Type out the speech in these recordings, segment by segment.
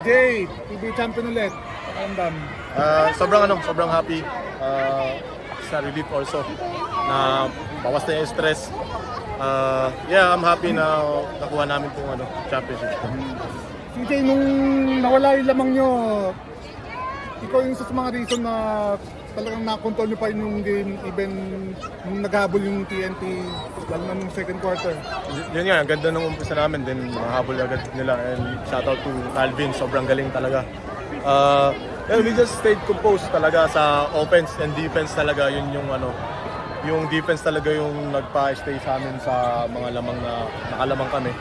Jay, PBA champion ulit. Pakiramdam. Sobrang happy. Sa relief also na bawas na yung stress. I'm happy na nakuha namin itong championship. CJ, nung nawala yung lamang nyo, ikaw yung isa sa mga reason na talagang nakontrol nyo pa yung game even nung naghabol yung TNT lalo na nung second quarter. Yun nga, ang ganda ng umpisa namin din, mahabol agad nila, and shoutout to Calvin, sobrang galing talaga. We just stayed composed talaga sa offense and defense talaga, yun yung defense talaga yung nagpa-stay sa amin sa mga lamang na nakalamang kami.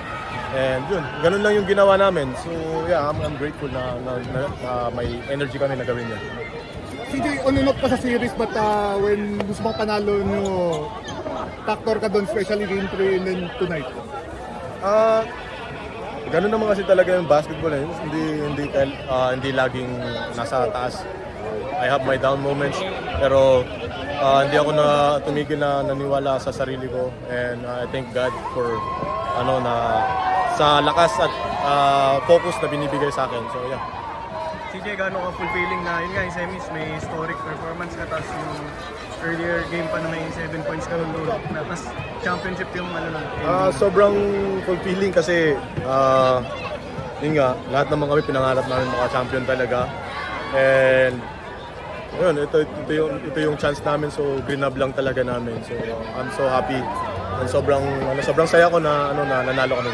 And yun, ganun lang yung ginawa namin. So yeah, I'm grateful na may energy kami na gawin yun. CJ, on and off ka sa series but when gusto mong panalo nyo, factor ka doon, especially game 3 and then tonight? Ganun naman kasi talaga yung basketball eh. Hindi laging nasa taas. I have my down moments, pero hindi ako na tumigil na naniwala sa sarili ko, and I thank God for sa lakas at focus na binibigay sa akin. So yeah. CJ, gaano ka fulfilling na yun nga yung semis, may historic performance ka, tapos yung earlier game pa na may 7 points ka nun doon, tapos championship yung Sobrang fulfilling kasi yun nga, lahat naman kami pinangarap namin maka-champion talaga, and yun, ito yung chance namin, so grab lang talaga namin. So I'm so happy and sobrang saya ko na nanalo kami.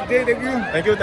CJ, thank you. Thank you.